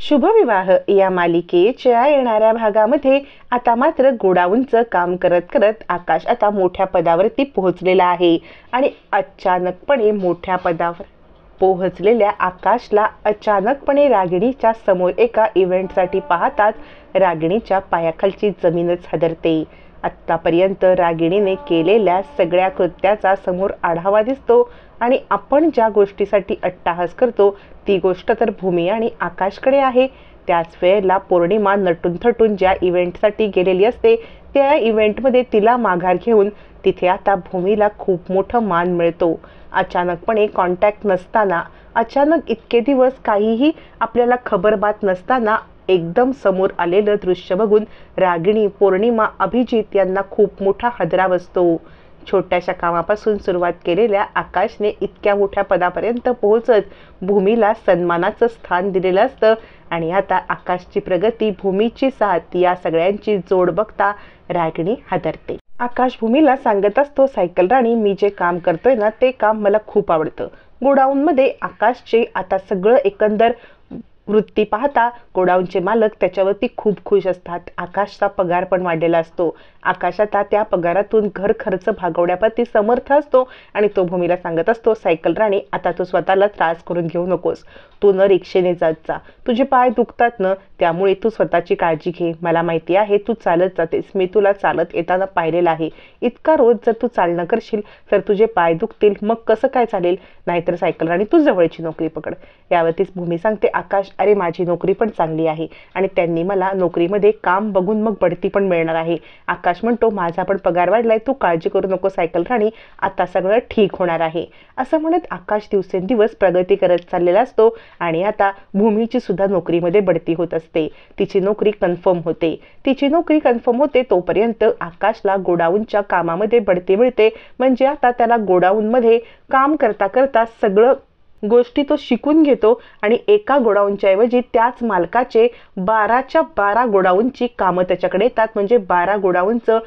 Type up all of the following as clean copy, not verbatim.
शुभविवाह या मालिकेच्या येणाऱ्या भागामध्ये आता मात्र गोडाऊनचं काम करत करत आकाश आता मोठ्या पदावरती पोहोचलेला आहे आणि अचानकपणे मोठ्या पदावर पोहोचलेल्या आकाशला अचानकपणे रागिणीच्या समोर एका इव्हेंटसाठी पाहतात रागिणीच्या पायाखालची जमीनच हादरते। आत्तापर्यंत रागिणीने केलेल्या सगळ्या कृत्याचा समोर आढावा दिसतो आणि आपण ज्या गोष्टीसाठी अट्टाहास करतो ती गोष्ट तर भूमी आणि आकाशकडे आहे। त्याच वेळेला पौर्णिमा नटून थटून ज्या इव्हेंटसाठी गेलेली असते त्या इव्हेंटमध्ये तिला माघार घेऊन तिथे आता भूमीला खूप मोठं मान मिळतो। अचानकपणे कॉन्टॅक्ट नसताना, अचानक इतके दिवस काहीही आपल्याला खबरबात नसताना एकदम समोर आलेलं दृश्य बघून रागिणी, पौर्णिमा, अभिजित यांना खूप मोठा हादरा बसतो। छोट्याशा कामापासून सुरुवात केलेल्या आकाशने इतक्या मोठ्या पदापर्यंत पोहोचत भूमीला सन्मानाचं स्थान दिलेलं असतं आणि आता आकाशची प्रगती, भूमीची साथ या सगळ्यांची जोड बघता रागिणी हादरते। आकाश भूमीला सांगत असतो, सायकल राणी, मी जे काम करतोय ना ते काम मला खूप आवडतं। गोडाऊनमध्ये आकाशचे आता सगळं एकंदर वृत्ती पाहता गोडाऊनचे मालक त्याच्यावरती खूप खुश असतात। आकाशचा पगार पण वाढलेला असतो। आकाश आता त्या पगारातून घर खर्च भागवण्याप्रती समर्थ असतो आणि तो भूमीला सांगत असतो, सायकल राणी, आता तू स्वतःला त्रास करून घेऊ नकोस। तू न रिक्षेने जात जा, तुझे पाय दुखतात ना, त्यामुळे तू स्वतःची काळजी घे। मला माहिती आहे तू चालत जातेस, मी तुला चालत येताना पाहिलेलं आहे। इतका रोज जर तू चालणं करशील तर तुझे पाय दुखतील, मग कसं काय चालेल? नाहीतर सायकल राणी तू जवळची नोकरी पकड। यावरतीच भूमी सांगते, आकाश, अरे माझी नोकरी पण चांगली आहे आणि त्यांनी मला नोकरीमध्ये काम बघून मग बढती पण मिळणार आहे। आकाश म्हणतो, माझा पण पगार वाढलाय, तू काळजी करू नको सायकल राणी, आता सगळं ठीक होणार आहे। असं म्हणत आकाश दिवसेंदिवस प्रगती करत चाललेला असतो आणि आता भूमीची सुद्धा नोकरीमध्ये बढती होत असते। तिची नोकरी कन्फर्म होते तोपर्यंत आकाशला गोडाऊनच्या कामामध्ये बढती मिळते। म्हणजे आता त्याला गोडाऊनमध्ये काम करता करता सगळं गोष्टी तो शिकून घेतो आणि एका गोडाऊनच्या ऐवजी त्याच मालकाचे 12च्या 12 गोडाऊनची कामं त्याच्याकडे येतात। म्हणजे 12 गोडाऊनचं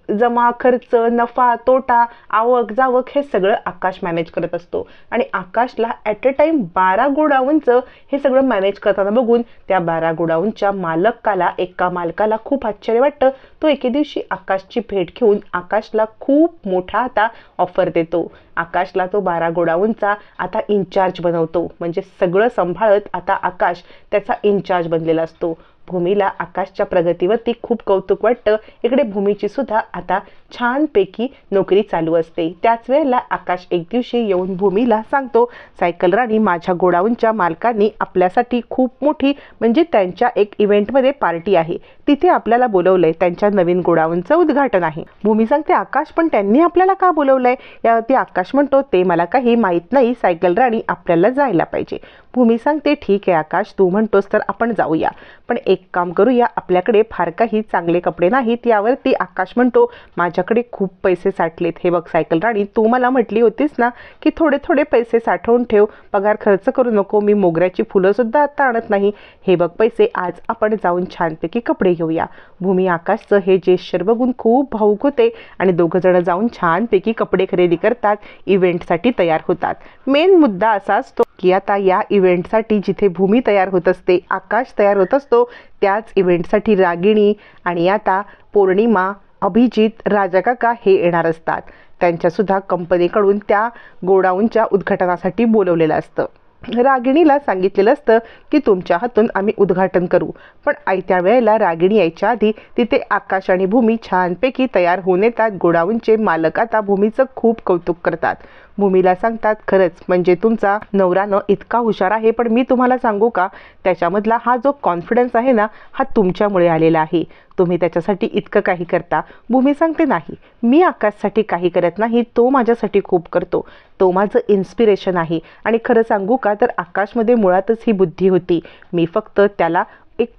जमा, खर्च, नफा, तोटा, आवक जावक हे सगळं आकाश मॅनेज करत असतो आणि आकाशला ॲट अ टाइम 12 गोडाऊनचं हे सगळं मॅनेज करताना बघून त्या 12 गोडाऊनच्या एका मालकाला खूप आश्चर्य वाटतं। तो एके दिवशी आकाशची भेट घेऊन आकाशला खूप मोठा आता ऑफर देतो। आकाशला तो 12 गोडाऊनचा आता इन्चार्ज बनवतो। म्हणजे सगळं सांभाळत आता आकाश त्याचा इन्चार्ज बनलेला असतो। भूमीला आकाशच्या प्रगतीवरती खूप कौतुक वाटतं। इकडे भूमीची सुद्धा आता छानपैकी नोकरी चालू असते। त्याच वेळेला आकाश एक दिवशी येऊन भूमीला सांगतो, सायकल राणी, माझ्या गोडाऊनच्या मालकांनी आपल्यासाठी खूप मोठी म्हणजे त्यांच्या एक इव्हेंटमध्ये पार्टी आहे, तिथे आपल्याला बोलवलंय, त्यांच्या नवीन गोडाऊनचं उद्घाटन आहे। भूमी सांगते, आकाश, पण त्यांनी आपल्याला का बोलवलंय? यावरती आकाश म्हणतो, ते मला काही माहीत नाही सायकल राणी, आपल्याला जायला पाहिजे। भूमी सांगते, ठीक आहे आकाश, तू म्हणतोस तर आपण जाऊया, पण एक काम करूया, आपल्याकडे फार काही चांगले कपडे नाहीत। यावरती आकाश म्हणतो, माझ्याकडे खूप पैसे साठलेत। हे बघ सायकल राणी, तू मला म्हटली होतीस ना की थोडे थोडे पैसे साठवून ठेव, पगार खर्च करू नको, मी मोगऱ्याची फुलं सुद्धा आता आणत नाही। हे बघ पैसे, आज आपण जाऊन छानपैकी कपडे घेऊया। भूमी आकाशचं हे जेस्चर बघून खूप भावुक होते आणि दोघं जण जाऊन छानपैकी कपडे खरेदी करतात, इव्हेंटसाठी तयार होतात। मेन मुद्दा असा असतो की आता या इव्हेंटसाठी जिथे भूमी तयार होत असते, आकाश तयार होत असतो, त्याच इव्हेंटसाठी रागिणी आणि आता पौर्णिमा, अभिजित, राजाकाका हे येणार असतात। त्यांच्यासुद्धा कंपनीकडून त्या गोडाऊनच्या उद्घाटनासाठी बोलवलेलं असतं। रागिणीला सांगितलेलं असतं की तुमच्या हातून आम्ही उद्घाटन करू, पण आयत्या वेळेला रागिणी यायच्या आधी तिथे आकाश आणि भूमी छानपैकी तयार होऊन येतात। गोडाऊनचे मालक आता भूमीचं खूप कौतुक करतात। भूमीला सांगतात, खरंच म्हणजे तुमचा नवरानं इतका हुशार आहे, पण मी तुम्हाला सांगू का, त्याच्यामधला हा जो कॉन्फिडन्स आहे ना, हा तुमच्यामुळे आलेला आहे, तुम्ही त्याच्यासाठी इतकं काही करता। भूमी सांगते, नाही, मी आकाशसाठी काही करत नाही, तो माझ्यासाठी खूप करतो, तो माझं इन्स्पिरेशन आहे। आणि खरं सांगू का तर आकाशमध्ये मुळातच ही बुद्धी होती, मी फक्त त्याला एक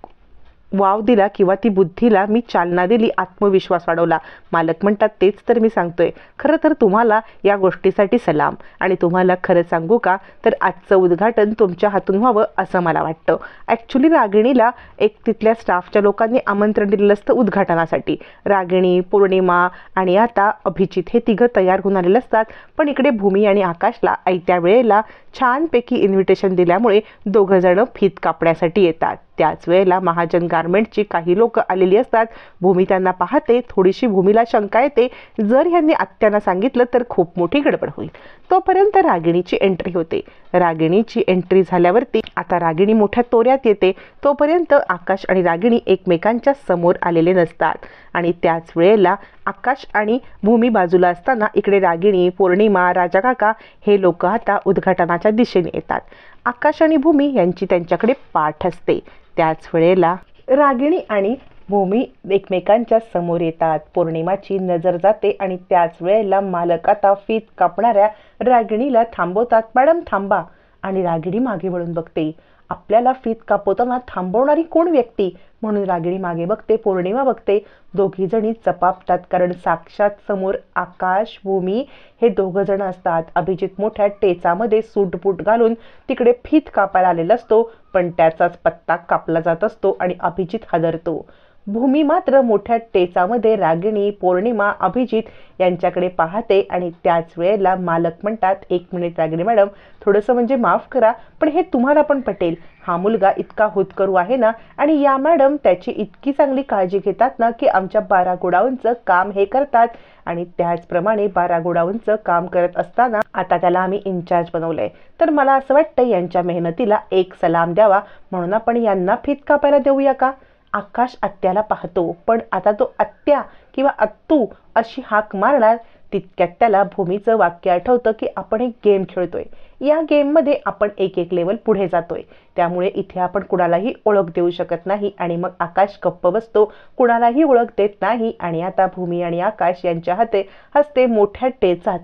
वाव दिला किंवा ती बुद्धीला मी चालना दिली, आत्मविश्वास वाढवला। मालक म्हणतात, तेच तर मी सांगतोय, खरं तर तुम्हाला या गोष्टीसाठी सलाम। आणि तुम्हाला खरं सांगू का तर आजचं उद्घाटन तुमच्या हातून व्हावं असं मला वाटतं। ॲक्च्युली रागिणीला एक तिथल्या स्टाफच्या लोकांनी आमंत्रण दिलेलं असतं उद्घाटनासाठी। रागिणी, पौर्णिमा आणि आता अभिजित हे तिघं तयार होऊन आलेले असतात, पण इकडे भूमी आणि आकाशला आयत्या वेळेला छानपैकी इन्व्हिटेशन दिल्यामुळे दोघं जण फीत कापण्यासाठी येतात। त्याच वेळेला महाजन गारमेंटची काही लोक आलेली असतात. भूमी त्यांना पाहते. थोडीशी भूमीला शंका येते, जर यांनी आत्यांना सांगितलं तर खूप मोठी गडबड होईल. तोपर्यंत रागिणीची एंट्री होते. रागिणीची एंट्री झाल्यावरती आता रागिणी मोठ्या तोऱ्यात येते. तोपर्यंत आकाश आणि रागिणी एकमेकांच्या समोर आलेले नसतात आणि त्याच वेळेला आकाश आणि भूमी बाजूला असताना इकडे रागिणी, पौर्णिमा, राजा काका हे लोक आता उद्घाटनाच्या दिशेने येतात. आकाश आणि भूमी यांची त्यांच्याकडे पाठ असते. त्याच वेळेला रागिणी आणि भूमी एकमेकांच्या समोर येतात. पौर्णिमाची नजर जाते आणि त्याच वेळेला मालक आता फीत कापणाऱ्या रागिणीला थांबवतात. मॅडम थांबा. आणि रागिणी मागे वळून बघते. आपल्याला फीत कापवताना थांबवणारी कोण व्यक्ती? म्हणून रागिणी मागे बघते. पौर्णिमा बघते. दोघी जणी चपापतात, कारण साक्षात समोर आकाश, भूमी हे दोघं जण असतात. अभिजित मोठ्या टेचामध्ये सूटबूट घालून तिकडे फीत कापायला आलेला असतो, पण त्याचाच पत्ता कापला जात असतो आणि अभिजित हादरतो. भूमी मात्र मोठ्या टेचामध्ये रागिणी, पौर्णिमा, अभिजित यांच्याकडे पाहते आणि त्याच वेळेला मालक म्हणतात, एक मिनिट रागिणी मॅडम, थोडंसं म्हणजे माफ करा, पण हे तुम्हाला पण पटेल. हा मुलगा इतका होतकरू आहे ना, आणि या मॅडम त्याची इतकी चांगली काळजी घेतात ना, की आमच्या 12 गोडाऊनचं काम हे करतात. आणि त्याचप्रमाणे 12 गोडाऊनचं काम करत असताना आता त्याला आम्ही इन्चार्ज बनवलंय. तर मला असं वाटतं यांच्या मेहनतीला एक सलाम द्यावा, म्हणून आपण यांना फीत कापायला देऊया का? आकाश आत्याला पाहतो, पण आता तो आत्या किंवा अत्तू अशी हाक मारणार तितक्यात त्याला भूमीचं वाक्य आठवतं की आपण एक गेम खेळतोय. या गेममध्ये आपण एक एक लेवल पुढे जातोय, त्यामुळे इथे आपण कुणालाही ओळख देऊ शकत नाही. आणि मग आकाश गप्प बसतो, कुणालाही ओळख देत नाही. आणि आता भूमी आणि आकाश यांच्या हस्ते मोठ्या टेचात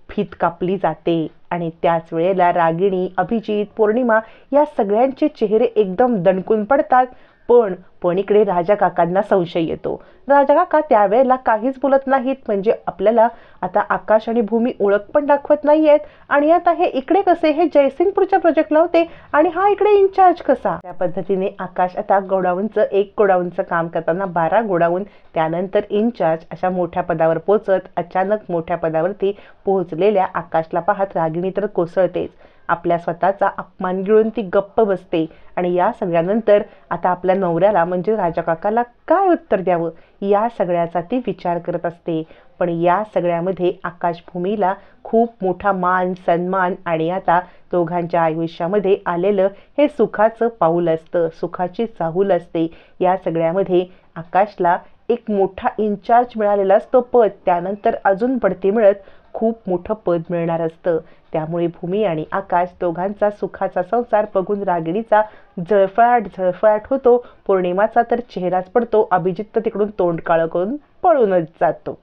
फीत कापली जाते. आणि त्याच वेळेला रागिणी, अभिजित, पौर्णिमा या सगळ्यांचे चेहरे एकदम दणकून पडतात. पण इकडे राजा काकांना संशय येतो. राजा काका त्यावेळेला काहीच बोलत नाहीत, म्हणजे आपल्याला आता आकाश आणि भूमी ओळख पण दाखवत नाहीयेत. आणि आता हे इकडे कसे? हे जयसिंगपूरच्या प्रोजेक्टला होते आणि हा इकडे इन्चार्ज कसा? त्या पद्धतीने आकाश आता एक गोडाऊनचं काम करताना 12 गोडाऊन, त्यानंतर इन्चार्ज अशा मोठ्या पदावर पोहोचत, अचानक मोठ्या पदावरती पोहोचलेल्या आकाशला पाहत रागिणी तर कोसळतेच. आपल्या स्वतःचा अपमान गिळून ती गप्प बसते. आणि या सगळ्यानंतर आता आपल्या नवऱ्याला म्हणजे राजा काकाला काय उत्तर द्यावं या सगळ्याचा ती विचार करत असते. पण या सगळ्यामध्ये आकाश भूमीला खूप मोठा मान सन्मान आणि आता दोघांच्या आयुष्यामध्ये आलेलं हे सुखाचं पाऊल असतं, सुखाची चाहूल असते. या सगळ्यामध्ये आकाशला एक मोठा इन्चार्ज मिळालेला असतो पद, त्यानंतर अजून बढती मिळत खूप मोठं पद मिळणार असतं. त्यामुळे भूमी आणि आकाश दोघांचा सुखाचा संसार बघून रागिणीचा झळफळाट होतो. पौर्णिमाचा तर चेहराच पडतो. अभिजित तर तिकडून तोंड काळं करून पळूनच जातो.